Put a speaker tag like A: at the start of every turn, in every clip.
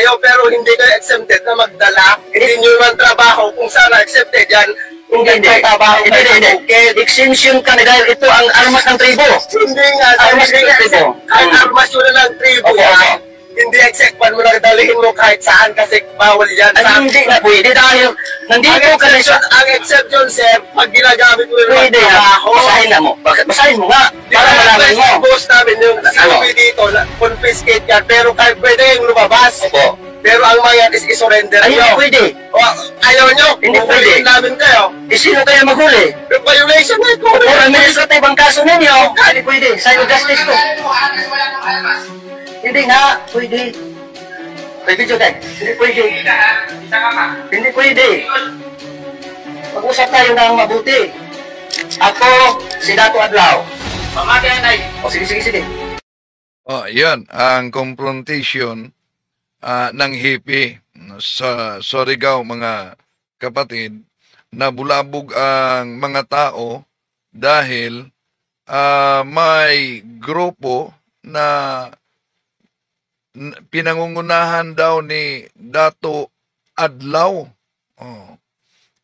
A: kayo pero hindi kayo exempted na magdala. Hindi nyo man trabaho kung sana accepted yan. Kung
B: Hindi.
A: trabaho kayo
B: Hindi.
A: ng bukid.
B: Exemption ka na dahil ito ang armas ng tribo.
A: Hindi nga.
B: Armas ng tribo.
A: Ang armas yun na ng tribo
B: Opo,
A: yan.
B: opo.
A: Hindi acceptan mo na dalihin mo kahit saan kasi bawal yan.
B: Ay, hindi na pwede dahil nandito ka na sa...
A: Ang exception, sir, pag ginagamit mo yung
B: Pwede na.
A: trabaho.
B: Basahin na mo. Basahin mo nga.
A: Para
B: Para malaman mo.
A: boss namin yung
B: Ano?
A: COP dito, confiscate yan, pero kahit pwede yung lumabas.
B: Opo.
A: Pero ang mga is i-surrender
B: Ay,
A: nyo.
B: hindi pwede.
A: O, ayaw nyo,
B: Hindi
A: huhulihin
B: pwede.
A: namin kayo.
B: Eh, sino kaya maghuli?
A: Violation na ito.
B: Kung administrative ang kaso ninyo, hindi pwede. Sign of justice to. Hindi nga. Pwede. May video tayo. Hindi pwede. Hindi pwede. Mag-usap tayo ng mabuti. Ako, si Dato Adlaw. O, sige.
C: Oh, yan ang confrontation ng hippie sa Surigao, mga kapatid, na bulabog ang mga tao dahil may grupo na pinangungunahan daw ni Dato Adlaw. Oh.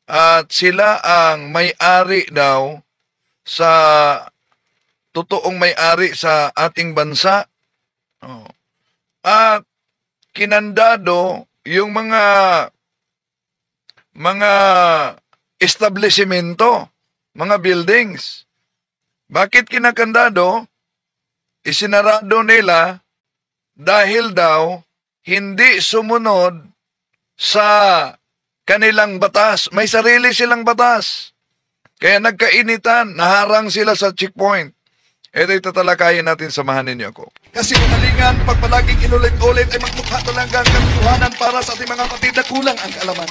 C: At sila ang may-ari daw sa totoong may-ari sa ating bansa. Oh. At kinandado yung mga establishmento, mga buildings. Bakit kinakandado? Isinarado nila dahil daw hindi sumunod sa kanilang batas. May sarili silang batas. Kaya nagkainitan, naharang sila sa checkpoint. Ito tatalakayin natin, samahan ninyo ako.
D: Kasi kamalingan, pag palaging inulit-ulit ay magmukha talagang katotohanan para sa ating mga kapatid na kulang ang kaalaman.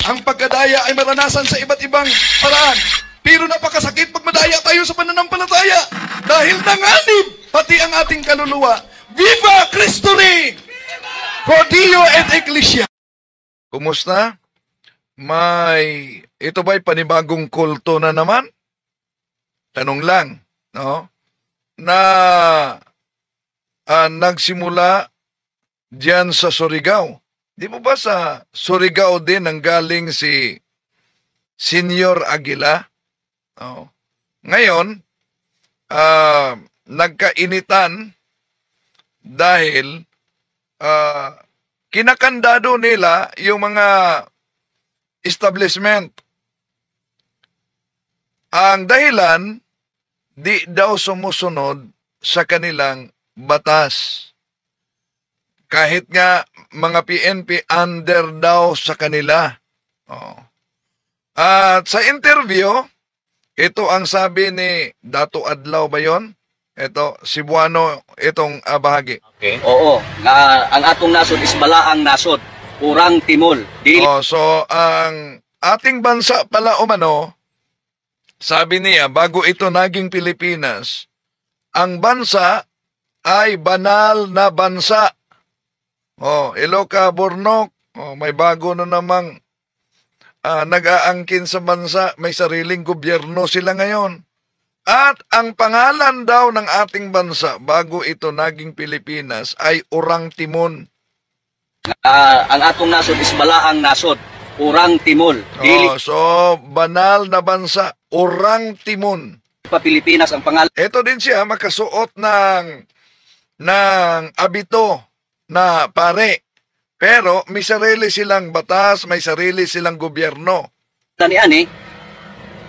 D: Ang pagkadaya ay maranasan sa iba't ibang paraan. Pero napakasakit pag madaya tayo sa pananampalataya. Dahil nanganib pati ang ating kaluluwa. Viva Cristo Rey! Pro Dio et Ecclesia!
C: Kumusta? Ito ba'y panibagong kulto na naman? Tanong lang, no? Na nagsimula diyan sa Surigao. Di mo ba sa Surigao din ang galing si Senior Aguila? No? Ngayon, nagkainitan dahil kinakandado nila yung mga establishment. Ang dahilan, di daw sumusunod sa kanilang batas. Kahit nga mga PNP under daw sa kanila. Oh. At sa interview, ito ang sabi ni Dato Adlaw ba yun? Ito, Cebuano, itong bahagi.
E: Okay. Oo, nga ang atong nasod is balaang nasod, urang timol. Dili
C: So ang ating bansa pala umano, sabi niya, bago ito naging Pilipinas, ang bansa ay banal na bansa. Iloca, Bornok, may bago na namang nag-aangkin sa bansa, may sariling gobyerno sila ngayon. At ang pangalan daw ng ating bansa bago ito naging Pilipinas ay Urang Timon.
E: ang atong nasod is balaang nasod, urang timol. Dili
C: So, banal na bansa, Urang Timon.
E: pa Pilipinas ang pangalan.
C: Ito din siya makasuot ng abito na pare. Pero may sarili silang batas, may sarili silang gobyerno.
E: Tani ani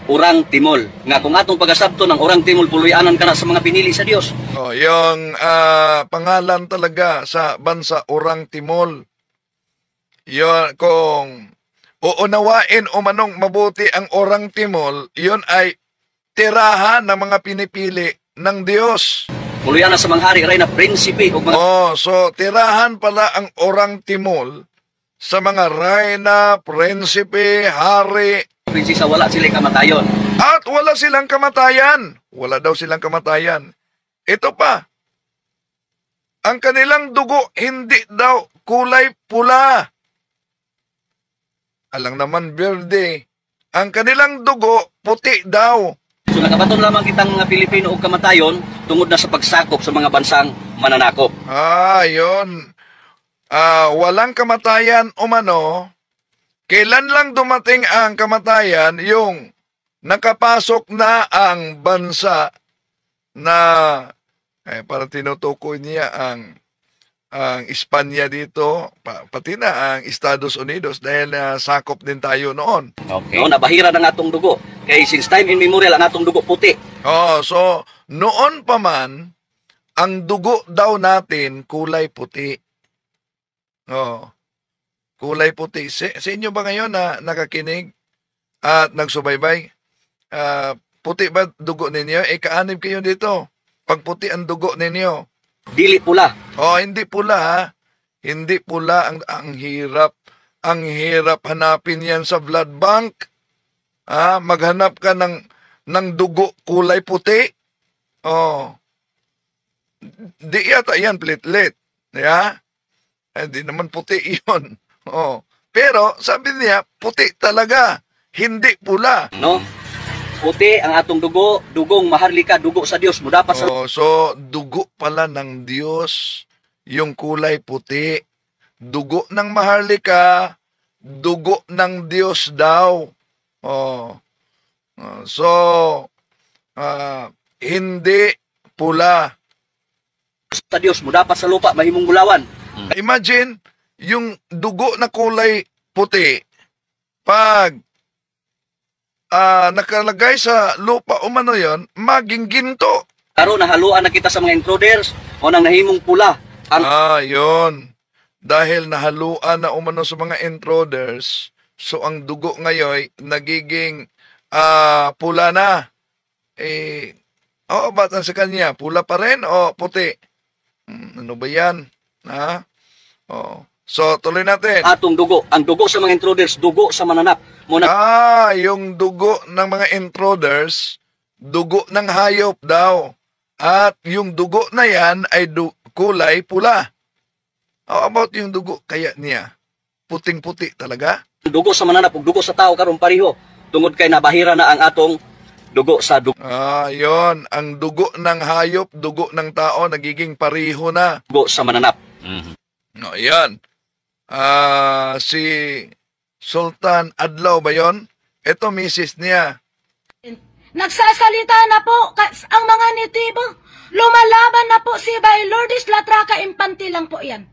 E: urang timol. Nga kung atong pagasabto ng urang timol puluyanan kana sa mga pinili sa Dios.
C: Yung pangalan talaga sa bansa, Urang Timol. Yun, kung uunawain o manong mabuti ang Urang Timol, yun ay tirahan ng mga pinipili ng Diyos.
E: Puluyanan sa mga hari ray na prinsipe ug mga
C: So tirahan pala ang Urang Timol sa mga reyna, prinsipe, hari,
E: prinsesa wala sila kamatayon.
C: at wala silang kamatayan. Wala daw silang kamatayan. Ito pa, ang kanilang dugo hindi daw kulay pula. Alang naman berde. Ang kanilang dugo puti daw.
E: So nakabaton lamang kitang mga Pilipino og kamatayon tungod na sa pagsakop sa mga bansang mananakop.
C: Yun. walang kamatayan umano, kailan lang dumating ang kamatayan yung nakapasok na ang bansa na para tinutukoy niya ang Espanya dito, pati na ang Estados Unidos dahil sakop din tayo noon.
E: Okay. No, nabahira ng atong dugo. Kay since time immemorial ang atong dugo puti.
C: So noon pa man, ang dugo daw natin kulay puti. Kulay puti. Sa inyo ba ngayon na nakakinig at nagsubaybay? Puti ba dugo ninyo? Kaanib kayo dito. Pag puti ang dugo ninyo.
E: Dili pula.
C: Hindi pula ha. Hindi pula. Ang hirap. Ang hirap hanapin yan sa blood bank. Maghanap ka ng dugo kulay puti. Di yata yan platelet. Yeah? Hindi naman puti iyon. Pero sabi niya, puti talaga. Hindi pula.
E: No? Puti ang atong dugo, dugong maharlika, dugo sa Dios, mudapat sa
C: So dugo pala ng Diyos yung kulay puti. Dugo ng maharlika, dugo ng Diyos daw. So hindi pula.
E: sa Dios, mudapat sa lupa, mahimong gulawan.
C: Imagine yung dugo na kulay puti pag nakalagay sa lupa umano yon, maging ginto.
E: Karon nahaluan na kita sa mga intruders o nang nahimong pula. Ang
C: Yun. Dahil nahaluan na umano sa mga intruders, so ang dugo ngayon nagiging pula na. Ba't sa kanya? Pula pa rin o puti? Ano ba yan? So, tuloy natin.
E: atong dugo, ang dugo sa mga intruders, dugo sa mananap. Muna
C: Yung dugo ng mga intruders, dugo ng hayop daw. At yung dugo na yan ay kulay pula. How about yung dugo kaya niya? Puting-puti talaga?
E: dugo sa mananap ug dugo sa tao karon pareho. Tungod kay nabahira na ang atong dugo sa dugo
C: Yon. Ang dugo ng hayop, dugo ng tao, nagiging pareho na.
E: sa mananap.
C: Yan. Si Sultan Adlaw ba yon? Ito, misis niya.
F: Nagsasalita na po ang mga nitibo. Lumalaban na po si Bay Lourdes Latraca Infante lang po yan.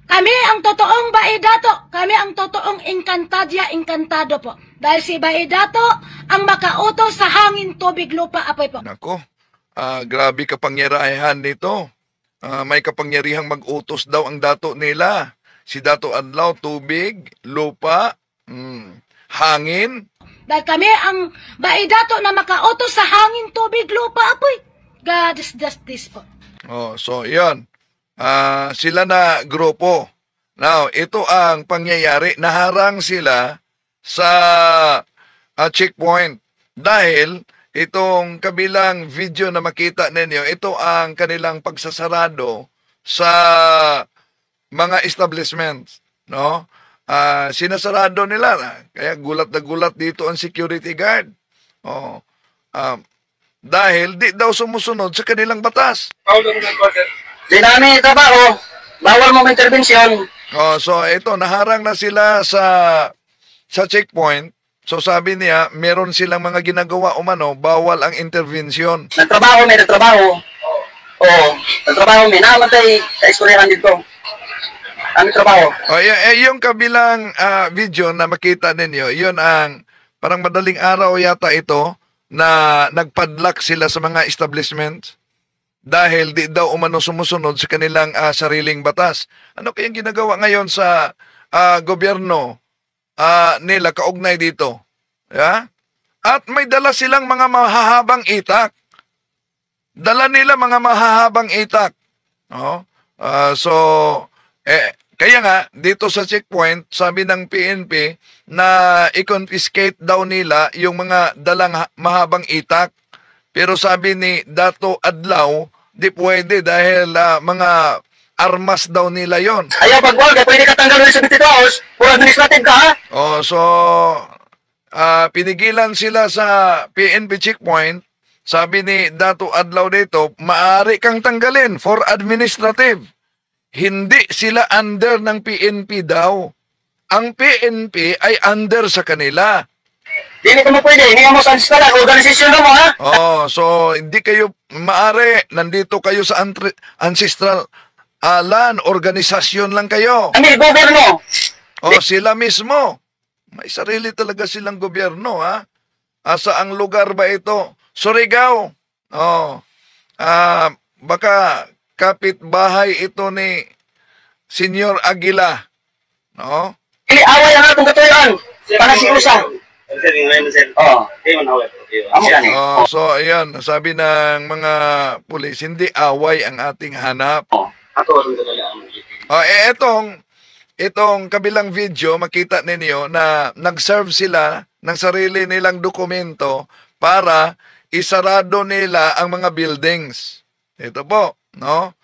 F: Kami ang totoong Baidato. Kami ang totoong Encantado po. Dahil si Baidato ang makautos sa hangin, tubig, lupa, apoy po.
C: Nako, grabe kapangyarihan nito. May kapangyarihang mag-utos daw ang dato nila. Si Dato Adlaw, tubig, lupa, hangin.
F: Dahil kami ang Baidato na makautos sa hangin, tubig, lupa, apoy. God is justice po.
C: So yan. Sila na grupo. Now, ito ang pangyayari. Naharang sila sa checkpoint. Dahil itong kabilang video na makita ninyo, ito ang kanilang pagsasarado sa mga establishments. No? Sinasarado nila. Kaya gulat na gulat dito ang security guard. Dahil di daw sumusunod sa kanilang batas.
B: Di namin trabaho, bawal mo intervensyon.
C: So ito, naharang na sila sa checkpoint. So sabi niya, meron silang mga ginagawa umano, bawal ang intervention.
B: Nagtrabaho, nagtrabaho. May namatay ka-istoryahan dito. Ang trabaho.
C: Yung kabilang video na makita ninyo, yun ang parang madaling araw yata ito na nagpadlock sila sa mga establishments dahil di daw umano sumusunod sa kanilang sariling batas. Ano kayang ginagawa ngayon sa gobyerno nila kaugnay dito? Yeah? At may dala silang mga mahahabang itak. Dala nila mga mahahabang itak. Kaya nga, dito sa checkpoint, sabi ng PNP na i-confiscate daw nila yung mga dalang mahabang itak. Pero sabi ni Dato Adlaw, di pwede dahil mga armas daw nila yon.
B: Ayaw pag-wag, pwede ka tanggalin sa 72 hours, puro administrative ka, ha?
C: So, pinigilan sila sa PNP checkpoint. Sabi ni Dato Adlaw dito, maaari kang tanggalin for administrative. hindi sila under ng PNP daw. Ang PNP ay under sa kanila.
B: Dili ka mo pwede, hindi mo sa organisasyon mo, ha?
C: Oh, so hindi kayo maari, nandito kayo sa ancestral land, organisasyon lang kayo.
B: Kami, gobyerno.
C: Oh, sila mismo. May sarili talaga silang gobyerno, ha? Asa ang lugar ba ito? Surigao. Oh. Baka kapitbahay ito ni Senyor Aguila. No?
B: Dili, away ang atong katuyan. Panasiusa. Oo. Amo gani.
C: Oh, so ayan, sabi ng mga pulis, hindi away ang ating hanap. Itong kabilang video, makita ninyo na nag-serve sila ng sarili nilang dokumento para isarado nila ang mga buildings. Ito po, no?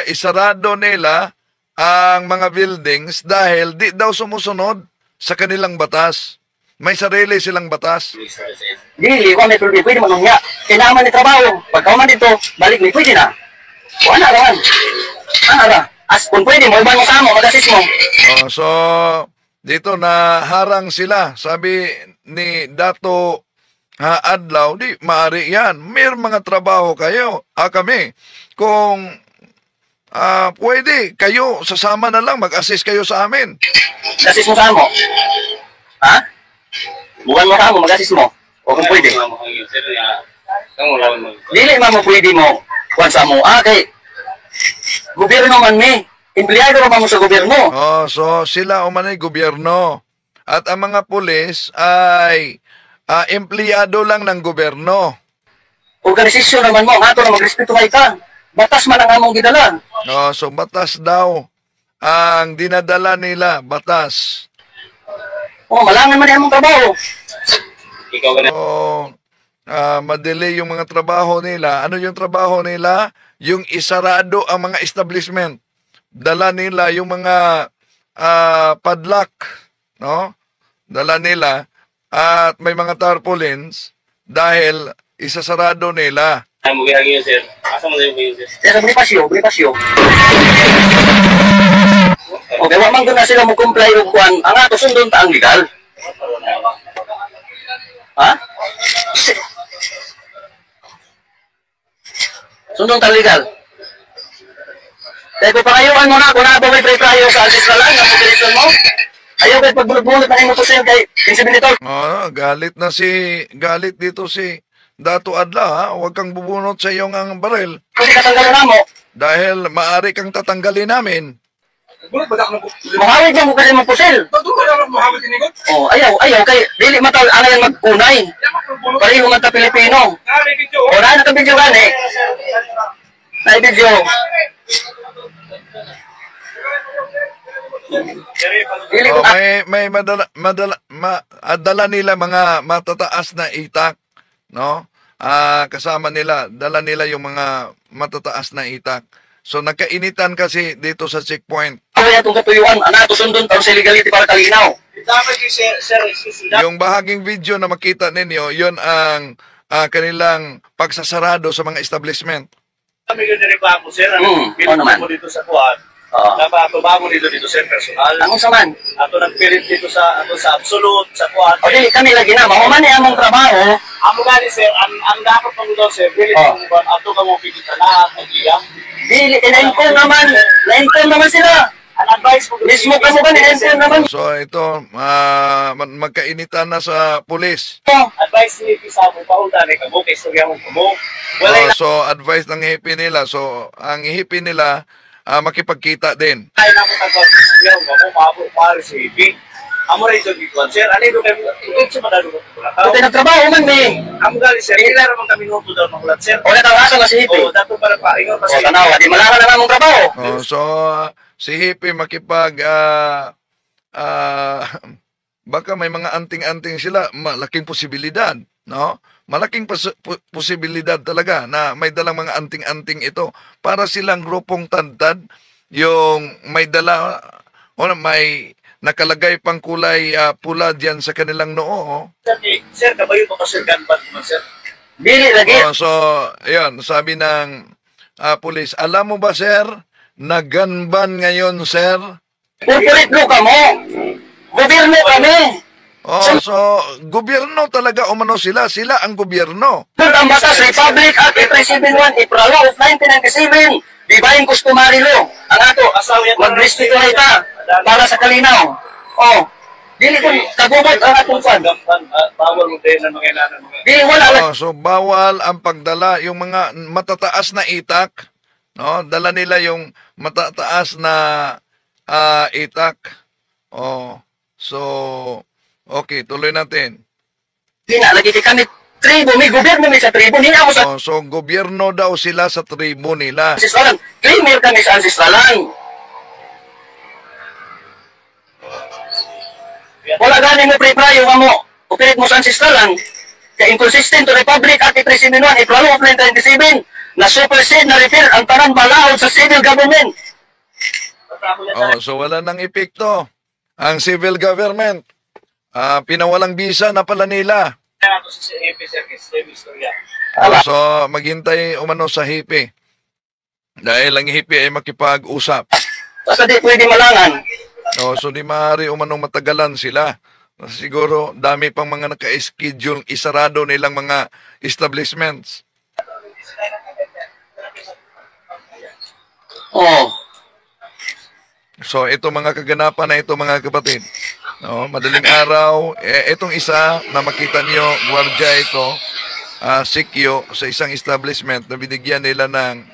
C: Isarado nila ang mga buildings dahil di daw sumusunod sa kanilang batas. May sarili silang batas.
B: Dili, kung may pwede mo nung niya. Kailangan ni trabaho. Pagka man dito, balik ni pwede na. O ana raman. Ana ra. As kung pwede mo, ibang mo sa mo, mag-assist mo.
C: Oh, so, dito na harang sila. Sabi ni Dato Adlaw, di, maari yan. May mga trabaho kayo. Kami. Kung pwede, kayo, sasama na lang, mag-assist kayo sa amin.
B: Mag-assist mo sa mo. Ha? Bukan mo ka mo, mag-assist mo. O kung pwede. Dili man mo pwede mo. Kuwan sa mo. Kay gobyerno man mi. Empleyado naman mo sa gobyerno.
C: Oh, so sila umanay gobyerno. At ang mga pulis ay empleyado lang ng gobyerno.
B: Organisasyon naman mo. Ato na magrespeto kay ka. Batas man ang among gidala.
C: Oh, so batas daw ang dinadala nila. Batas.
B: Malangan man yung trabaho.
C: So, madali yung mga trabaho nila. Ano yung trabaho nila? Yung isarado ang mga establishment. Dala nila yung mga padlock, no? Dala nila at may mga tarpaulins dahil isasarado nila.
B: Sir, Bonifacio. Okay, wa man gud na sila mo comply og kuan. Ang ato sundon ta ang legal. Ha? Sundon ta legal. Kaya pangayuan mo na kung na ba may pre-prayo sa ancestral land ang population mo. Ayaw kayo pagbulot-bulot na mo to sa'yo kay inseminator.
C: Galit dito si Dato Adla, ha? Huwag kang bubunot sa iyong ang baril.
B: Kasi katanggalan na mo.
C: Dahil maari kang tatanggalin namin.
B: Mahawid niya mo kasi mong pusil. Ayaw. Kay dili matal anayan mag-unay. Pareho man ta Pilipino. O na naka-video gani. Na-video.
C: May dala nila mga matataas na itak, no? Kasama nila, dala nila yung mga matataas na itak. So nagkainitan kasi dito sa checkpoint.
B: Kaya itong katuyuan, anak, sundon tayo sa legality para kalinaw.
C: Yung bahaging video na makita ninyo, yon ang kanilang pagsasarado sa mga establishment.
A: Kami yun nireklamo, sir.
B: Ano naman?
A: Mo dito sa kuwan. Napapabamo dito sir, personal.
B: Ang saman?
A: Ato nagpirit dito sa absolute, sa kuwan.
B: O di, kami lagi na. Mahuman niya among trabaho.
A: Amo gani, sir, ang dapat mo daw, sir, pilit mo ba, ato ka mo pigita na, nag-iyang.
B: Dili, na-inform naman sila.
A: Ang advice mo,
B: Mismo ka mo ba na-inform naman?
C: So ito, magkainitan na sa pulis.
A: advice ni Pisa mo, paundan, kamo, kay istorya mo kamo.
C: So advice ng hippie nila. So ang hippie nila, makipagkita din.
A: Ay na mo tagpag istorya mo kamo, maaari si Hippie. Amo rin ito dito, sir. Ano ito kayo, ito sa madalo ko.
B: Ito nagtrabaho man, may.
A: Amo gali, sir. Kailan naman kami nuto daw makulat, sir.
B: O natawasan na si Hippie.
A: Oo, dato para paingon.
B: O tanawa, di malakan na namong trabaho.
C: So si hippie baka may mga anting-anting sila, malaking posibilidad, no? Malaking posibilidad talaga na may dalang mga anting-anting ito para silang grupong tantad, yung may dala o may nakalagay pang kulay pula diyan sa kanilang noo.
A: Sir, kabayo pa sir gunpad mo, sir.
B: Dili lagi.
C: So, ayun, sabi ng pulis, alam mo ba sir na ganban ngayon, sir?
B: Corporate law ka mo. Gobyerno kami.
C: Oh, so, gobyerno talaga umano sila. Sila ang gobyerno.
B: Ang batas, Republic Act 371, April Law of 1997, Divine Customary Law. Ang ato, mag-respeto na ita para sa kalinaw. Oh, dili ko kagubot ang atong fan.
A: Bawal mo din na mangailangan mga.
B: Dili wala lang.
C: Oh, so, bawal ang pagdala yung mga matataas na itak. No? Dala nila yung matataas na itak. Oh, so, okay, tuloy natin.
B: Di na, lagi kami tribo, may gobyerno may sa tribo. Hindi ako sa
C: Oh, so, gobyerno daw sila sa tribo nila.
B: ancestralan. Claimer kami sa ancestralan. Wala ganing mo pre-prayo nga mo. Operate mo sa ancestralan. Kaya inconsistent to Republic Act 371, April Law of 1997, na supersede na repair ang tanang balaod sa civil government.
C: Oh, so wala nang epekto ang civil government. Pinawalang bisa na pala nila.
A: Ako sa CAP, sir, kasi istorya.
C: Oh, so maghintay umano sa hipi. Dahil ang hipi ay makipag-usap.
B: Basta di pwede malangan.
C: Oh, so di maaari umanong matagalan sila. Siguro dami pang mga naka-schedule isarado nilang mga establishments.
B: Oh.
C: So ito mga kaganapan na ito mga kapatid. No, madaling araw, itong isa na makita niyo, gwardiya ito, sikyo sa isang establishment na binigyan nila ng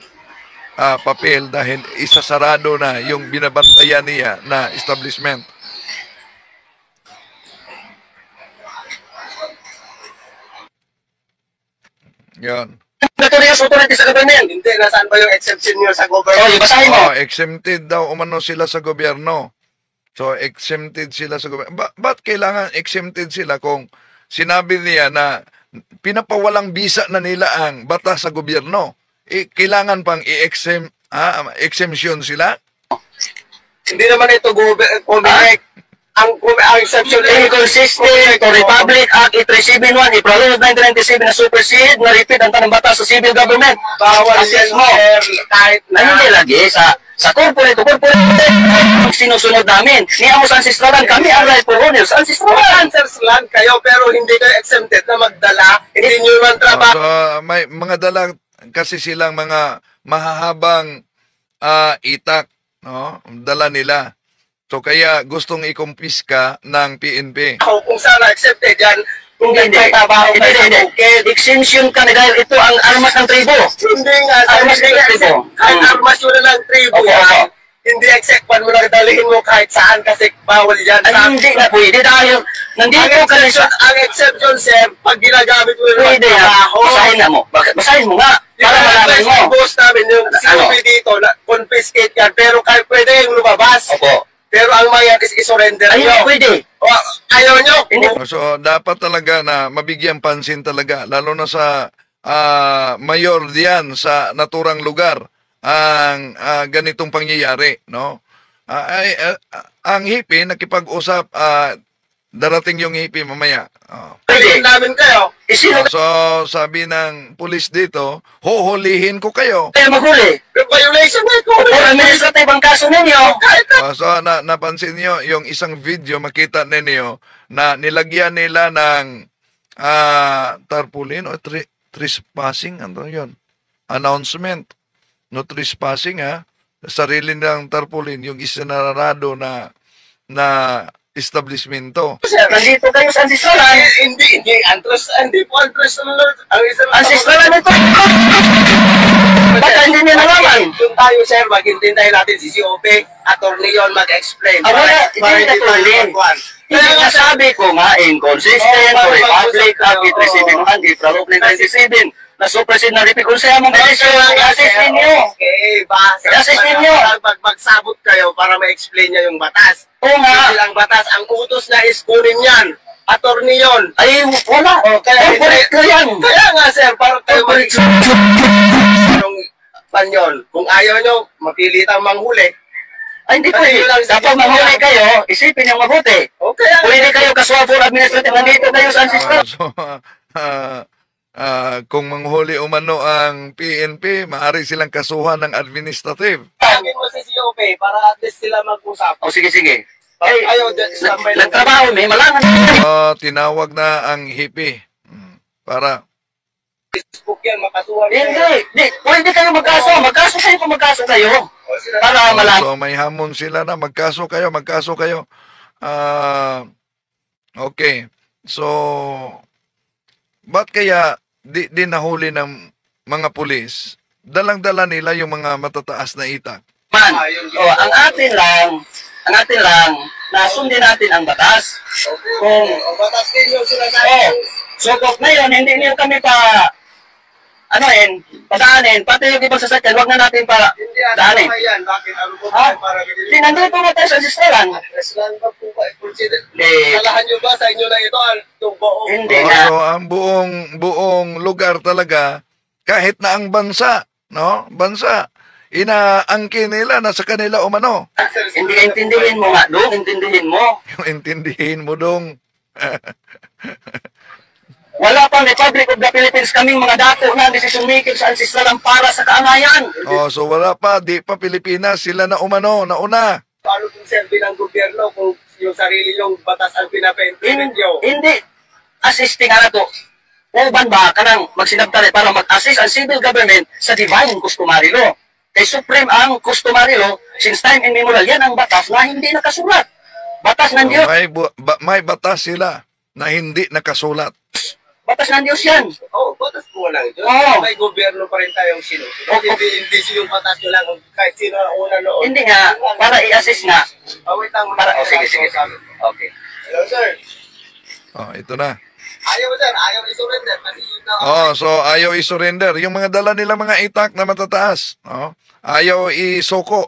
C: papel dahil isasarado na yung binabantayan niya na establishment. Yan.
B: Notorious authority sa government.
A: Hindi, nasaan ba yung exception nyo sa
B: Oh,
A: government?
B: basahin mo.
C: Oh, exempted daw umano sila sa gobyerno. So, exempted sila sa gobyerno. Ba't kailangan exempted sila kung sinabi niya na pinapawalang bisa na nila ang batas sa gobyerno? Kailangan pang exemption sila?
A: Hindi naman ito government. Ang exception
B: Inconsistent to Republic Act 371, April Law of 1997 na supersede na repeat ang tanang batas sa civil government.
A: bawal
B: Assess
A: yan,
B: mo.
A: sir, kahit
B: Na hindi lagi sa corporate ang sinusunod namin. Niya mo sa ancestralan, kami ang rightful owners sa ancestralan.
A: answers land kayo pero hindi kayo exempted na magdala. Hindi nyo naman trabaho.
C: So, may mga dala kasi silang mga mahahabang itak, no? Dala nila. So, kaya gustong ikumpiska ng PNP.
A: Kung sana accepted yan, kung
B: Hindi.
A: nagtatrabaho kayo sa
B: Hindi.
A: bukid.
B: Exemption ka na dahil ito ang armas ng tribo.
A: Hindi nga,
B: Armas
A: hindi
B: ng
A: nga,
B: tribo.
A: kahit armas yun na ng tribo
B: Opo,
A: yan,
B: opo.
A: hindi exception mo na dalhin mo kahit saan kasi bawal yan.
B: Ay, hindi na pwede dahil nandito ka na sa...
A: Ang exception, sir, pag ginagamit mo yung
B: Pwede yan.
A: trabaho.
B: Basahin na mo. Basahin mo nga. Para malaman mo.
A: Yung boss namin, yung
B: Ano?
A: COP dito, na confiscate yan, pero kahit pwede yung lumabas.
B: Opo.
A: Pero ang mga is isurrender
B: Ay,
A: nyo.
B: hindi pwede.
A: O, ayaw nyo.
B: Hindi.
C: So, dapat talaga na mabigyan pansin talaga, lalo na sa mayor diyan sa naturang lugar, ang ganitong pangyayari, no? Ang hipi, nakipag-usap, darating yung hipi mamaya. Oh.
A: Pwede namin kayo.
B: Isino
C: So, sabi ng pulis dito, huhulihin ko kayo.
B: kayo maghuli?
A: Violation na ito.
B: O administrative ang kaso ninyo.
A: Kahit na.
C: So, napansin niyo yung isang video, makita ninyo na nilagyan nila ng tarpaulin o trespassing, ano yun? Announcement. No trespassing, ha? Sarili ng tarpaulin, yung isinarado na establishmento.
B: Nandito kayo sa ancestralan.
A: Hindi po antros na Lord. Ang isa lang.
B: Ancestralan ito. Baka hindi niya nalaman.
A: Yung tayo, sir, maghintay natin si COP, attorney yun mag-explain.
B: Ah, wala, hindi na tuloy. Kaya nga sabi ko nga, inconsistent to Republic Act 371, April of 1997, na supersede na repeat. Kung sa'yo mong desisyon, i-assist ninyo.
A: Okay, ba?
B: I-assist ninyo.
A: Magsabot kayo para ma-explain niya yung batas.
B: Oo nga.
A: Hindi lang batas. Ang utos na is kunin yan. Attorney yun.
B: Ay, wala.
A: Kaya
B: Corporate ka yan.
A: Kaya nga, sir, para kayo
B: Corporate.
A: yung panyon. Kung ayaw nyo, mapilitang manghuli.
B: Ay, hindi
A: Kasi
B: pwede.
A: yun lang
B: Dapat mahuli kayo, isipin yung mabuti.
A: Okay,
B: Pwede kayo kasuha for administrative, nandito kayo sa ancestral.
C: So, kung manghuli umano ang PNP, maaari silang kasuhan ng administrative.
A: Sabi mo si COP para at least sila mag-usap.
B: O sige, sige.
A: Ayaw, standby lang.
B: Nagtrabaho, may malangan.
C: Tinawag na ang hipi para
A: Facebook yan, makasuhan
B: Hindi, pwede kayo magkaso. Magkaso kayo kung magkaso kayo. Para malangan.
C: so may hamon sila na magkaso kayo. Okay. So, ba't kaya di nahuli ng mga pulis? Dalang-dala nila yung mga matataas na itak.
B: Man, ang atin lang, nasundin natin ang batas. Kung,
A: batas din yung sila
B: so kung ngayon, hindi niyo kami padaanin, pati yung ibang sasakyan, huwag na natin daanin.
A: yan. Bakit? Ano po
B: Ha?
A: para
B: Hindi, nandito na tayo sa sisteran.
A: Islam ba po ba?
B: Hindi,
A: Kalahan nyo ba sa inyo na ito? Itong buong
B: hindi nga.
C: So, ang buong lugar talaga, kahit na ang bansa, inaangkin nila na sa kanila umano.
B: Hindi intindihin mo nga, Dong, intindihin mo.
C: Yung intindihin mo dong.
B: Wala pang Republic of the Philippines kaming mga dako na decision making sa ancestralan para sa kaangayan.
C: So wala pa, di pa Pilipinas, sila na umano, nauna.
A: Paano kung serve ng gobyerno kung yung sarili yung batas ang pinapa-implement nyo?
B: Hindi, assisting na to. Uban ba ka nang magsinagtali para mag-assist ang civil government sa divine customary law? Kay supreme ang customary law, since time immemorial, yan ang batas na hindi nakasulat. Batas ng Diyos.
C: May batas sila na hindi nakasulat.
B: Batas ng Diyos yan.
A: Batas po lang ito.
B: Oo.
A: May gobyerno pa rin tayong sinusunod. Hindi yung batas nyo lang kahit sino ang una noon.
B: Hindi nga, para i-assist nga.
A: Wait lang.
B: Sige. Okay.
A: Hello, sir.
C: Ito na.
A: Ayaw, sir. Ayaw i-surrender. Kasi yun na.
C: So ayaw i-surrender. Yung mga dala nila mga itak na matataas. Ayaw isoko.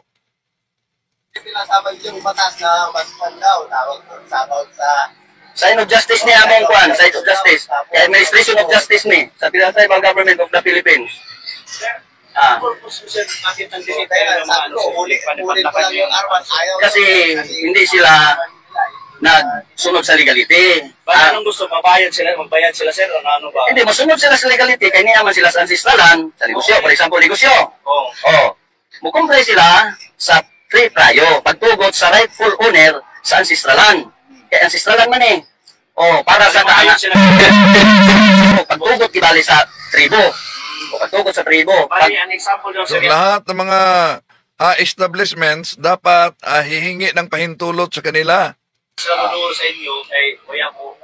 A: Sinasabay yung batas na mas pandaw. Tawag sa
B: Sign of justice ni among kwan, sign of justice. Kaya administration of justice ni sa Tribal Government of the Philippines. Kasi hindi sila nagsunod sa legality.
E: Anong gusto? Magbayad sila, sir? O ano ba?
B: Hindi, masunod sila sa legality. Kaya niyaman sila sa ancestralan, sa negosyo. For example, negosyo. Mukumpre sila sa free prayo, pagtugot sa rightful owner sa ancestralan. Kaya ancestralan man eh. Para sa
E: Magbayad sila.
B: pagtugot kibali sa tribo. Pagtugot sa tribo.
E: Bali, an example lang,
C: So
E: sir.
C: lahat ng mga establishments dapat hihingi ng pahintulot sa kanila.
E: Sa tuturo sa inyo, ay kuya po,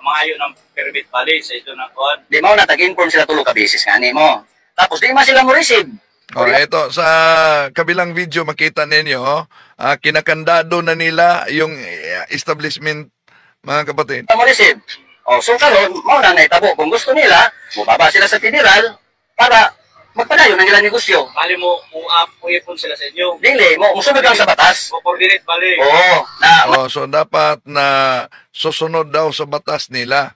E: mga ng permit bali sa ito ng kuwan.
B: Di mo na tag-inform sila tulo ka beses nga ni mo. Tapos di man sila mo receive.
C: Ito, sa kabilang video makita ninyo, kinakandado na nila yung establishment, mga kapatid.
B: Mo receive. So karon mao na naitabo kung gusto nila, mubaba sila sa federal para magpadayon ang ilang negosyo.
E: Bali mo, uipon sila sa inyo.
B: Dili mo musunod lang sa batas.
E: Coordinate bali.
C: So dapat na susunod daw sa batas nila.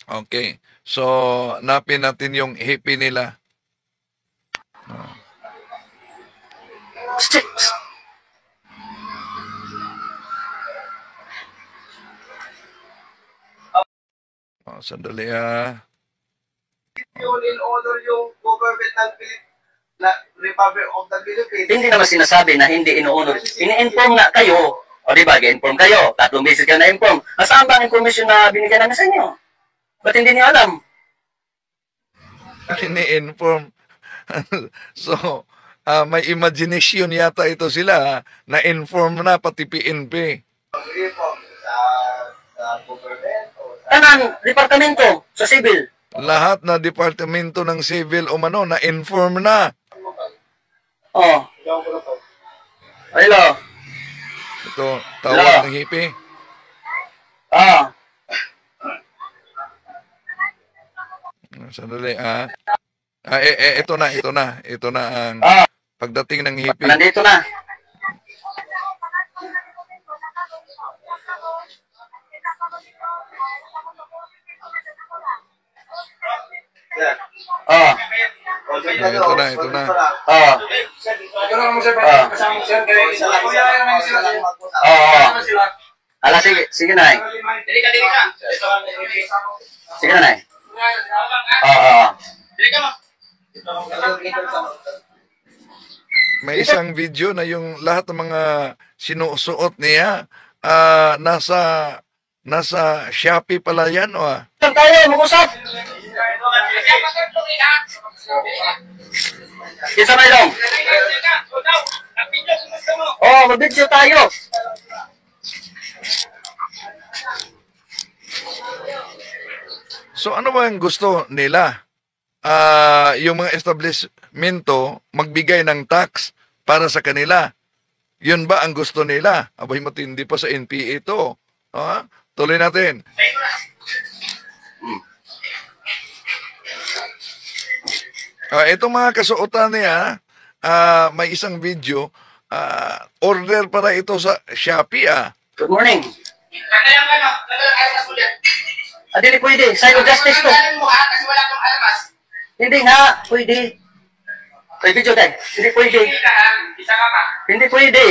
C: Okay. So, napin natin yung hippie nila. Sandali
A: Yun in honor yung government ng Republic of the Philippines.
B: Hindi naman sinasabi na hindi inuunod. Ini-inform na kayo. O di ba, inform kayo. 3 beses ka na-inform. Nasaan ba ang information na binigyan namin sa inyo? Ba't hindi niyo alam?
C: ini-inform. So, may imagination yata ito sila na inform na pati PNP.
A: Sa government o sa
B: Tanan, departamento sa civil.
C: Lahat na departamento ng civil umano na inform na.
B: Hello.
C: Ito, tawag ng hippie. Sandali, ito na ang pagdating ng hippie.
B: Nandito na.
C: Ito na.
B: Ala, sige na. Sige na. Oo.
C: May isang video na yung lahat ng mga sinusuot niya, nasa Shopee pala yan, o
B: Saan tayo, mag-usap? Isa may long. Oh, mag-video tayo.
C: So ano ba ang gusto nila? Yung mga establishmento magbigay ng tax para sa kanila. Yun ba ang gusto nila? Abay, matindi pa sa NPA ito. Tuloy natin. Itong mga kasuotan niya, may isang video, order para ito sa Shopee.
B: Good morning. Dili pwede. Sign of justice to. Hindi nga, pwede. May video tayo. Hindi pwede. Hindi pwede.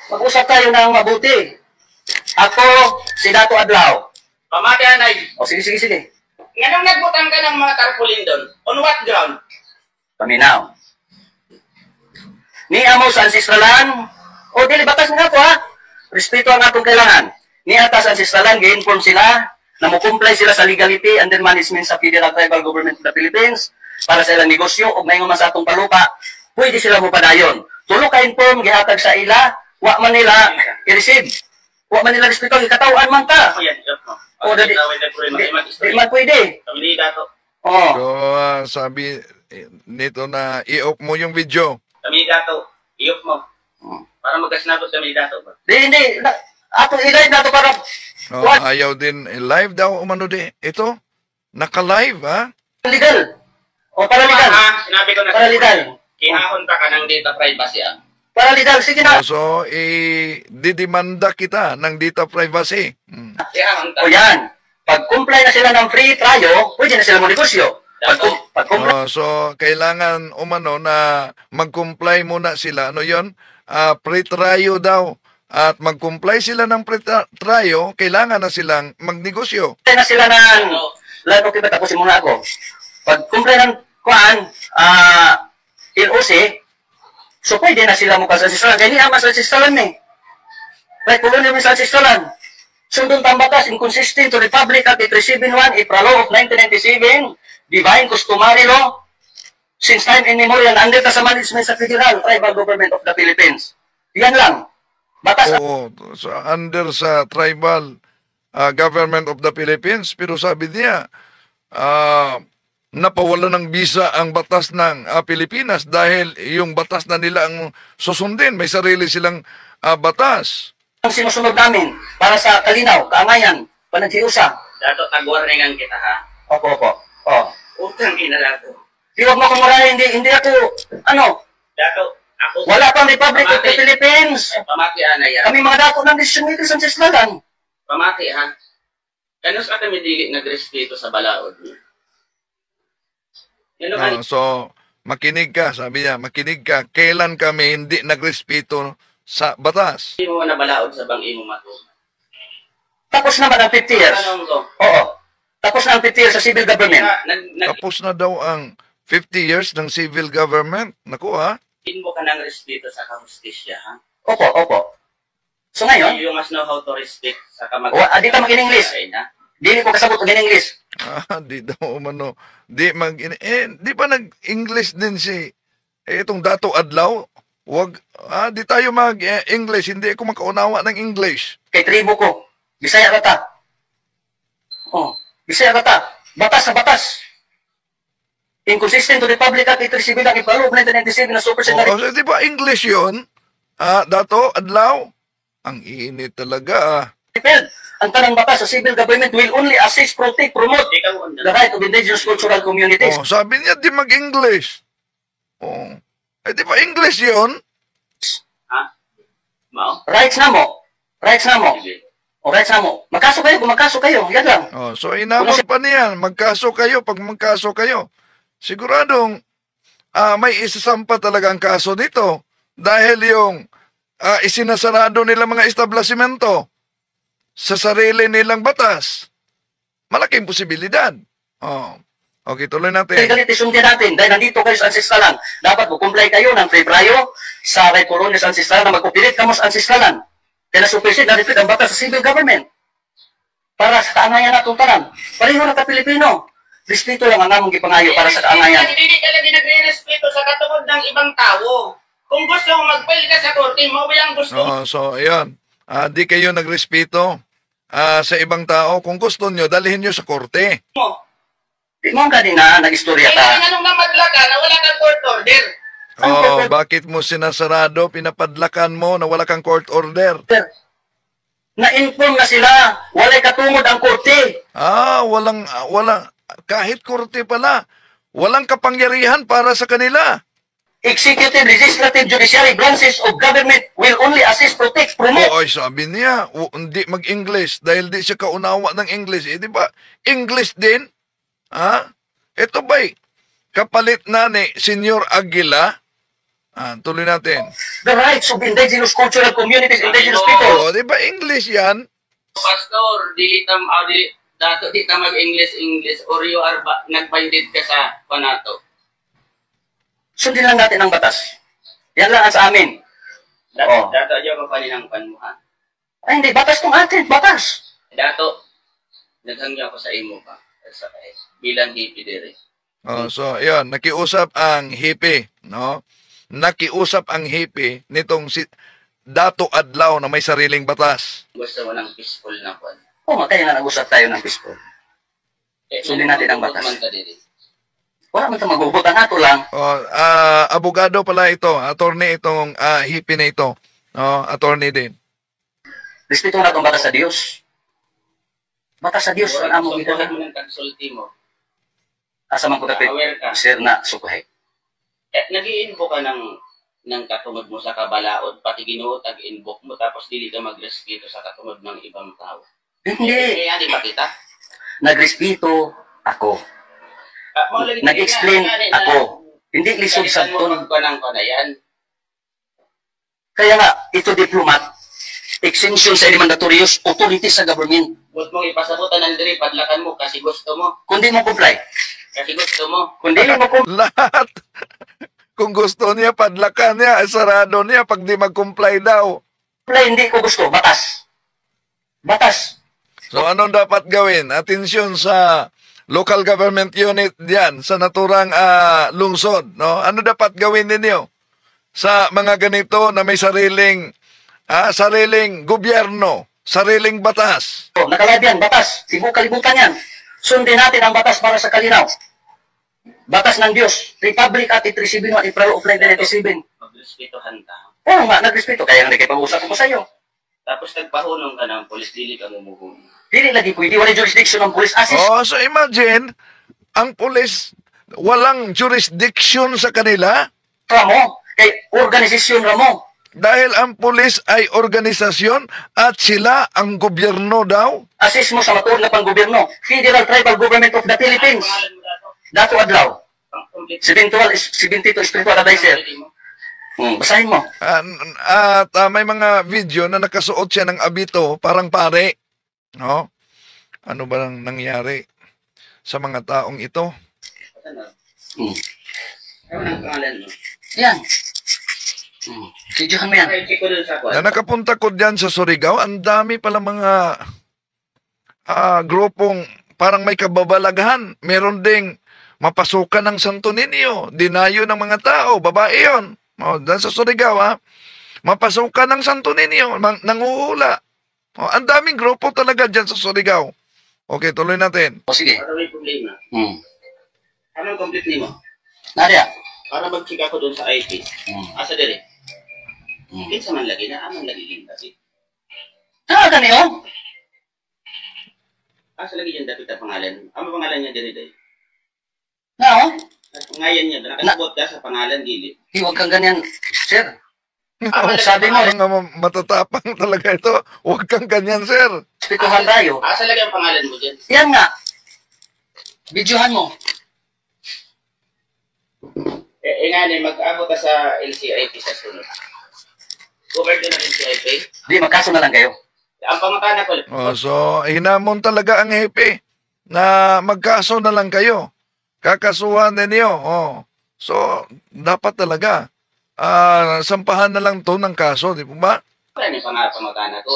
B: Mag-usap tayo ng mabuti. Ako, si Dato Adlaw.
E: Pamati anay.
B: O, sige, sige, sige.
E: Nganong nagbutang ka ng mga tarpaulin doon? On what ground?
B: Paminaw. Niya mo sa ancestralan. O, dili, batas nga po, ha? Respeto ang atong kailangan. Niya ta sa ancestralan, ga-inform sila na mo-comply sila sa legality and then management sa Federal Tribal Government of the Philippines para sa ilang negosyo o mayngon man sa atong palupa. Pwede sila mo padayon. Tulo ka-inform, gihatag sa ila, wa man nila i-receive. Wa man nila respeto, ikatawan man ka.
E: Yan, mo.
B: O, di man pwede.
E: Kami ni Dato.
B: O,
C: So, sabi nito na i-off mo yung video.
E: Kami ni Dato. Iyok mo. Para magkasinagot kami ni Dato.
B: hindi. Ato ilay na to para... What?
C: Ayaw din. Live daw umano di. Ito, naka-live, ha?
B: Legal. O, para legal.
E: Sinabi ko na
B: Para legal.
E: Kihahon ka ng data privacy.
B: Para legal. Sige na.
C: So, didimanda kita ng data privacy.
E: Kihahon ka.
B: O yan. Pag comply na sila ng free trial, pwede na sila mo negosyo. Pag comply.
C: So, kailangan umano na mag-comply muna sila. Ano yun? Pre-tryo daw. At mag-comply sila ng pre-tryo, kailangan na silang magnegosyo.
B: Na sila ng... Lalo, okay ba tapusin muna ako? Pag comply ng kuhaan, LOC, so pwede na sila mo kasasistalan. Kaya hindi naman sa asistalan eh. Right, pulo naman sa asistalan. Sundon tambatas, inconsistent to Republic Act 371, April Law of 1997, Divine Customary Law, since time immemorial, under sa management sa Federal Tribal Government of the Philippines. Yan lang. Batas.
C: Oo, so under sa tribal government of the Philippines, pero sabi niya, napawala ng visa ang batas ng Pilipinas dahil yung batas na nila ang susundin. May sarili silang batas.
B: Ang sinusunod namin para sa kalinaw, kaangayan, panaghiusa.
E: Dato, tag-warningan kita ha.
B: Opo, opo. Oh.
E: Utang ina Dato.
B: Di wag mo kumurahin, hindi ako,
E: Dato, ako...
B: wala pang Republic of the Philippines.
E: Pamati anay ha.
B: Kami mga dato ng decision makers ang sislalan.
E: Pamati ha. Kanos ka kami dili nagrespeto sa balaod. Yan ang
C: So, makinig ka, sabi niya, makinig ka. Kailan kami hindi nagrespeto sa batas?
E: hindi mo na balaod sa bang imo matuman.
B: Tapos naman ang 50 years.
E: Tanong ko.
B: Oo. Tapos na ang 50 years sa civil government.
C: Tapos na daw ang 50 years ng civil government. Naku ha?
E: Mo ka ng respeto sa kahustisya ha.
B: Opo, opo. So ngayon,
E: You must know how to respect sa kamag...
B: di ka mag-in-English. Di ko kasabot mag-in-English.
C: Di daw umano. Di pa nag-English din si itong Dato Adlaw. Wag, di tayo mag-English. Hindi ako makaunawa ng English.
B: Kay tribo ko. Bisaya rata. Oh, Bisaya rata. Batas sa batas. Inconsistent to Republic Act 371 ang April 1997 na super secretary.
C: So, di ba English yun? Dato Adlaw? Ang init talaga
B: Ang tanang batas sa civil government will only assist, protect, promote
E: Ikaw,
B: the right of indigenous cultural communities.
C: Sabi niya di mag-English. Di ba English yun?
E: ha? Mao?
B: Rights na mo. Rights na mo. O rights na mo. Magkaso kayo kung magkaso kayo. Yan lang.
C: So inamon pa niyan. Magkaso kayo. Pag magkaso kayo, siguradong may isasampa talaga ang kaso dito. Dahil yung isinasarado nila mga establishmento sa sarili nilang batas. malaking posibilidad. Oh. Okay, tuloy natin.
B: Galit isundin natin dahil nandito kayo sa ancestralan. Dapat mag-comply kayo ng Febrero sa Red Colonies Ancestralan na mag-operate kamo sa ancestralan. Kaya nasupresid na repeat ang batas sa civil government. Para sa kaangayan na tuntanan. Pareho na ka-Pilipino. Respeto lang ang namong gipangayo para sa kaangayan.
G: Hindi ka lagi nagre-respeto sa katungod ng ibang tao. Kung gusto mo mag-file ka sa korte, mo ba yung gusto mo?
C: So, ayun. Di kayo nagrespeto sa ibang tao. Kung gusto nyo, dalhin nyo sa korte.
B: Di mo kanina nag-istorya
G: Kaya
B: ta.
G: anong namadla ka na wala kang court order?
C: Oh, bakit mo sinasarado, pinapadlakan mo na wala kang court order?
B: Na-inform na sila, walay katungod ang korte.
C: Walang, kahit korte pala, walang kapangyarihan para sa kanila.
B: Executive, legislative, judiciary branches of government will only assist, protect, promote.
C: Ay, sabi niya, hindi mag-English dahil di siya kaunawa ng English. Di ba? English din. Ito ba'y kapalit na ni Senyor Aguila? Tuloy natin.
B: The rights of indigenous cultural communities, indigenous people.
C: Di ba English yan?
G: Pastor, di ka mag-English or you are nag-binded ka sa panato.
B: Sundin lang natin ang batas. Yan lang ang sa amin.
G: Dato dyan ka pa ng panuha.
B: Ay, hindi. Batas tong atin. Batas.
G: Dato, naghangya ko sa imo pa. Bilang hippie dire.
C: So, yun. Nakiusap ang hippie. No? Nakiusap ang hippie nitong si Dato Adlaw na may sariling batas.
G: Gusto mo ng peaceful na kwan.
B: Kaya nga nag-usap tayo ng peaceful. Sundin natin ang batas. Wala man ito magugot. Ang ato lang.
C: Abogado pala ito. Attorney itong hippie na ito. No? Attorney din.
B: Respeto na itong batas sa Diyos. Batas sa Diyos. Ang among ito
G: Sukuhin
B: na.
G: mo ng konsulti mo.
B: Asa man ko tapit.
G: Aware ka.
B: Sir na sukuhay.
G: Nag-i-invoke ka ng katungod mo sa kabalaod, pati Ginoo tag-invoke mo, tapos dili ka magrespeto sa katungod ng ibang tao.
B: Hindi.
G: Kaya di ba kita?
B: Nagrespeto ako. Nag-explain ako. Hindi lisod sa
G: Kalitan mo
B: ton.
G: magkanang ko na yan.
B: Kaya nga, ito diplomat. Exemption sa mandatorious authority sa government.
G: Huwag mong ipasabutan ng diri, padlakan mo kasi gusto mo.
B: Kundi mo comply.
G: Kasi gusto mo.
B: Kundi mo comply.
C: Lahat. Kung gusto niya, padlakan niya, sarado niya pag di mag-comply daw.
B: Hindi ko gusto. Batas. Batas.
C: So, anong dapat gawin? Atensyon sa local government unit diyan sa naturang lungsod. No? Ano dapat gawin ninyo sa mga ganito na may sariling gobyerno, sariling batas?
B: Nakalagay yan, batas. Sibu kalibutan yan. Sundin natin ang batas para sa kalinaw. Batas ng Diyos. Republic Act 371, April of 1997.
G: Magrespetuhan ka.
B: Oo nga, nagrespeto. Kaya nga nagkipag-usap ko sa iyo.
G: Tapos nagpahulong ka ng polis, dili ka mumuhulong.
B: Hindi lagi pwede. Wala jurisdiction ng police assist.
C: So imagine, ang pulis, walang jurisdiction sa kanila
B: Ramo. Kay organisasyon ramo.
C: dahil ang pulis ay organisasyon at sila ang gobyerno daw.
B: Assist mo sa matuod na pang-gobyerno. Federal Tribal Government of the Philippines.
G: Pangalan mo dato.
B: Dato Adlaw.
G: Complete.
B: 72 Spiritual Advisor. Basahin mo.
C: At may mga video na nakasuot siya ng abito, parang pare. No? Ano ba nang nangyari sa mga taong ito?
G: Ano?
B: Hmm.
G: Ano ang pangalan mo?
B: Yan. Videohan mo yan.
G: Okay, check ko dun sa kwan.
C: Na nakapunta ko dyan sa Surigao, ang dami pala mga grupong parang may kababalaghan. Meron ding mapasukan ng Santo Niño, dinayo ng mga tao, babae yun. Dyan sa Surigao, mapasukan ng Santo Niño, nanguhula. Ang daming grupo talaga dyan sa Surigao. Okay, tuloy natin.
B: O sige.
G: Para may problema. Anong complete ni mo?
B: Nadia.
G: Para mag-check ako dun sa IT. Asa dire?
B: Hmm.
G: Kinsa man lagi na, amang lagi din kasi.
B: Gani oh.
G: Asa lagi dyan dapat ang pangalan? Ano pangalan niya dire day?
B: Na oh.
G: Ngayon niya, nakasabot ka sa pangalan, dili.
B: Huwag kang ganyan, sir. Sabi mo,
C: Mga matatapang talaga ito. Huwag kang ganyan, sir.
B: respetuhan tayo.
G: Asa lagi ang pangalan mo dyan?
B: Yan nga. Videohan mo.
G: Nga mag-abot ka sa LCIP sa sunod. Covered din ang LCIP.
B: Di, magkaso na lang kayo.
G: Ang pangakana ko,
C: So, hinamon talaga ang hepe. na magkaso na lang kayo. Kakasuhan ninyo. Oh. So, dapat talaga sampahan na lang to ng kaso, di po ba?
G: Wala ni pangatang-matana ko.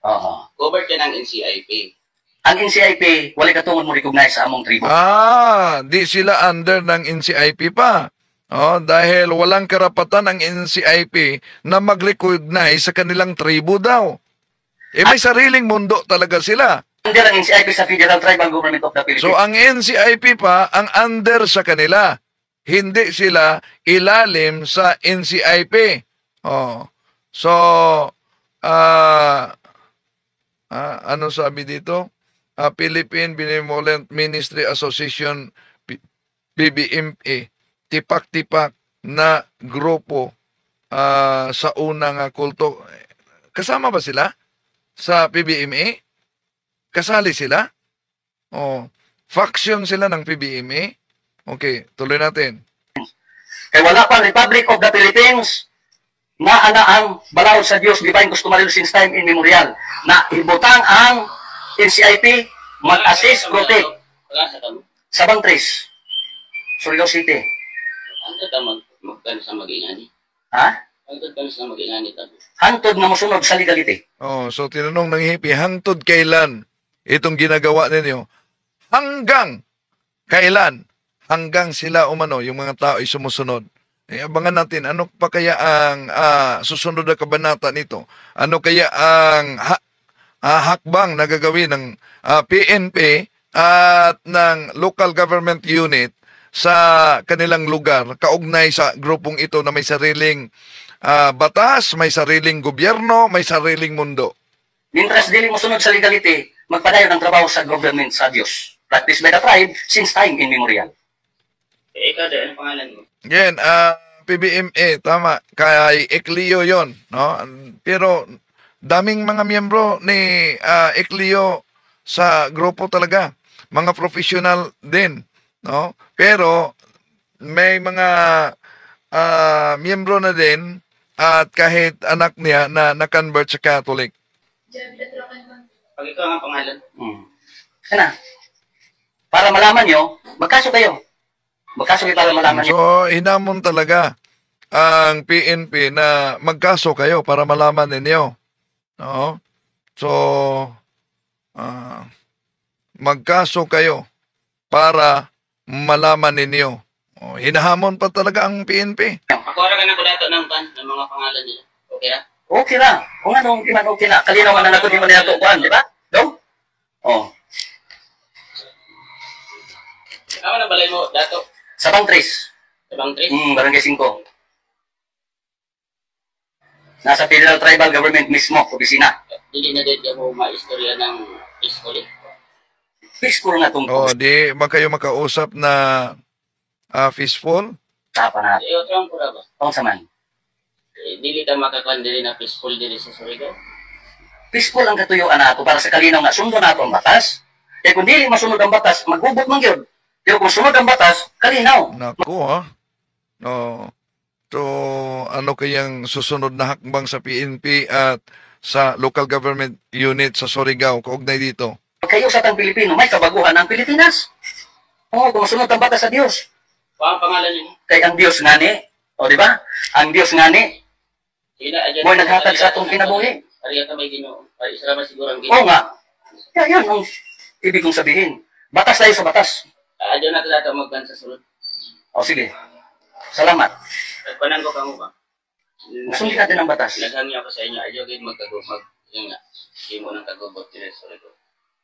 B: Oo.
G: Covered ka ng NCIP.
B: Ang NCIP, wala katungod mo recognize sa among tribo.
C: Di sila under ng NCIP pa. Oh, dahil walang karapatan ang NCIP na mag-recognize sa kanilang tribo daw. May sariling mundo talaga sila.
B: Under ang NCIP sa Federal Tribal Government of the Philippines.
C: So ang NCIP pa ang under sa kanila. Hindi sila ilalim sa NCIP. Oh. So ano sabi dito? Philippine Benevolent Ministry Association PBMA, tipak-tipak na grupo sa unang kulto. Kasama ba sila sa PBMA? Kasali sila? Faction sila ng PBMA? Okay, tuloy natin.
B: Kaya wala pa Republic of the Philippines na ang balaod sa Diyos, divine customary since time immemorial, na ibutang ang NCIP mag-assist, protect
G: Wala sa kamo.
B: sa Bantris, Surigao City.
G: Ang ka magkano sa mag-ingani.
B: Ha?
G: Ang ka sa mag-ingani tabi.
B: Hantod na musunod sa legality.
C: So tinanong ng hippie, hangtod kailan itong ginagawa ninyo? Hanggang kailan? Hanggang sila umano, yung mga tao ay sumusunod. Abangan natin, ano pa kaya ang susunod na kabanata nito? Ano kaya ang hakbang na gagawin ng PNP at ng local government unit sa kanilang lugar, kaugnay sa grupong ito na may sariling batas, may sariling gobyerno, may sariling mundo.
B: Mientras dili musunod sa legality, magpadayon ang trabaho sa government sa Diyos. Practice by the tribe since time immemorial.
G: Ikaw din, ang pangalan mo?
C: Yan, PBMA, tama, kay Eclio yon, no? Pero daming mga miyembro ni Eclio sa grupo talaga, mga professional din, no? Pero may mga miyembro na din at kahit anak niya na na-convert sa Catholic.
G: Pag ikaw ang pangalan.
B: Ano? Para malaman nyo, magkaso kayo. Magkaso kayo para malaman nyo.
C: So, hinamon talaga ang PNP na magkaso kayo para malaman ninyo. No? So, magkaso kayo para malaman ninyo. Hinahamon pa talaga ang PNP.
G: Ako ka na ko dato ng mga pangalan nila. Okay na?
B: Okay ra. Kung anong di man okay na. Kalinawan na nato di man nato kuan, di ba? Dong? Oh.
G: Ako na balay mo, dato.
B: Sa Bantris.
G: Sa Bangtris.
B: Barangay 5. Nasa Federal Tribal Government mismo, opisina.
G: Hindi na din mo maistorya ng school eh.
B: Peaceful na itong
C: Di ba kayo makausap na fistful?
B: usapan na.
G: Otro ang pura ba?
B: Kung sa man.
G: Dili ka makakuan dili na peaceful dili sa Surigao.
B: Peaceful ang katuyuan nato para sa kalinaw nga sundo nato ang batas. Kaya kung dili masunod ang batas, maghubot man gyud. Pero kung sunod ang batas, kalinaw.
C: Naku, ha? So, ano kayang susunod na hakbang sa PNP at sa local government unit sa Surigao, kaugnay dito?
B: Kayo sa tang Pilipino, may kabaguhan ang Pilipinas. Oo, kung sunod ang batas sa Diyos.
G: Ang pangalan niyo?
B: Kay ang Diyos ngani, o di ba? Ang Diyos ngani, mo'y naghatag sa atong kinabuhi.
G: Ariya ka may Ginoo. Ay isa ba siguro ang
B: Oo
G: Ginoo?
B: nga. Yan ang ibig kong sabihin. Batas tayo sa batas.
G: Adyo na dato magkan sa sulod.
B: O sige. Salamat.
G: Nagpanan ko kamo ba?
B: Sundin natin ang batas.
G: Naghangyo ako sa inyo. Adyo gid magkagubot. Yung nga. Hindi mo nang kagubot din sa Surigao.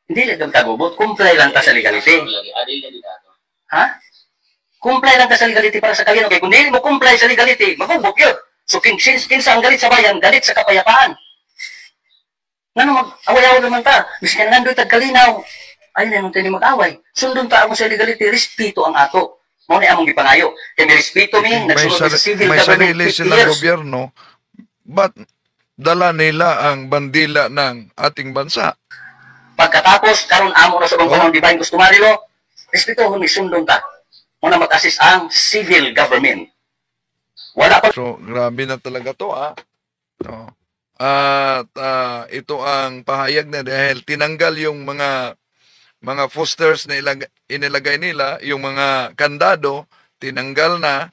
B: Hindi lang tagubot. Comply lang ta sa legality.
G: Adil na dito.
B: Ha? Comply lang ka sa legality para sa kalino. Kaya kung hindi mo comply sa legality, magubog yun. So, kinsa ang galit sa bayan, galit sa kapayapaan. Nga mag-away-away naman ta. Biskan nandoy tagkalinaw. Ay, nanong tayo mag-away. Sundon ta mo sa legality, respeto ang ato. Mao ni among gipangayo. Kaya may respeto mi, nagsunod sa civil
C: may
B: government
C: sarili
B: 50
C: silang
B: years.
C: gobyerno, but dala nila ang bandila ng ating bansa.
B: Pagkatapos, karon amo na sa bang panahon, divine customary law, respetuhon ni sundon ta. Muna mag-assist ang civil government. Wala pa.
C: So, grabe na talaga to, No. At ito ang pahayag na dahil tinanggal yung mga mga posters na inilagay nila, yung mga kandado, tinanggal na.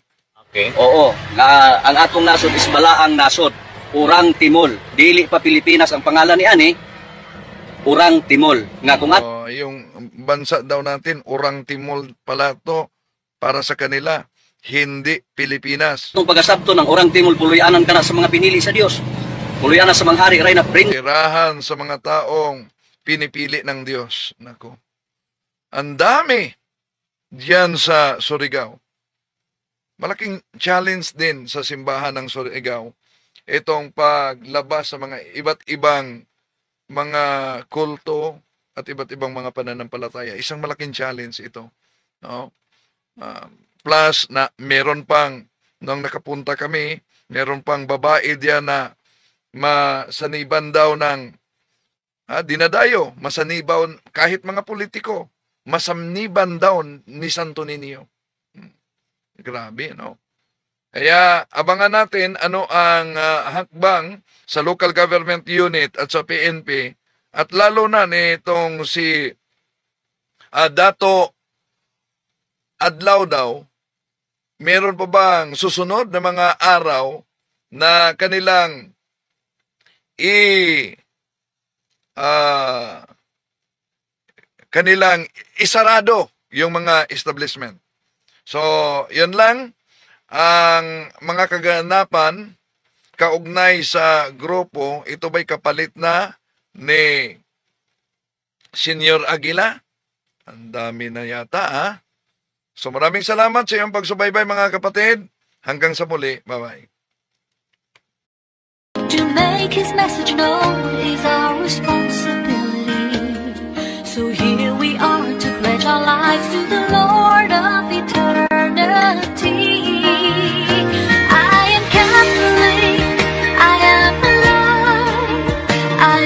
A: Okay.
E: Oo, nga ang atong nasod is Balaang Nasod, Urang Timol. Dili pa Pilipinas ang pangalan ni ani, Urang Timol. Nga kung
C: Yung bansa daw natin, Urang Timol pala to para sa kanila, hindi Pilipinas.
E: atong pagasabto ng Urang Timol, puluyanan ka na sa mga pinili sa Dios. Puluyanan sa mga hari, ray na prince.
C: Tirahan sa mga taong pinipili ng Diyos. Nako. Ang dami diyan sa Surigao. Malaking challenge din sa simbahan ng Surigao itong paglabas sa mga iba't ibang mga kulto at iba't ibang mga pananampalataya. Isang malaking challenge ito. No? Plus na meron pang, nung nakapunta kami, meron pang babae diyan na masaniban daw ng dinadayo, masanibaw kahit mga politiko, masaniban daw ni Santo Niño. Grabe, no? Kaya abangan natin ano ang hakbang sa local government unit at sa PNP at lalo na nitong si Dato Adlaw daw, meron pa bang susunod na mga araw na kanilang kanilang isarado yung mga establishment. So, yun lang ang mga kaganapan kaugnay sa grupo. Ito ba'y kapalit na ni Senior Aguila? Ang dami na yata, ha? So, maraming salamat sa iyong pagsubaybay, mga kapatid. Hanggang sa muli. Bye-bye.
H: To make his message known is our responsibility. So here we are to pledge our lives to the Lord of eternity. I am Catholic, I am alive, I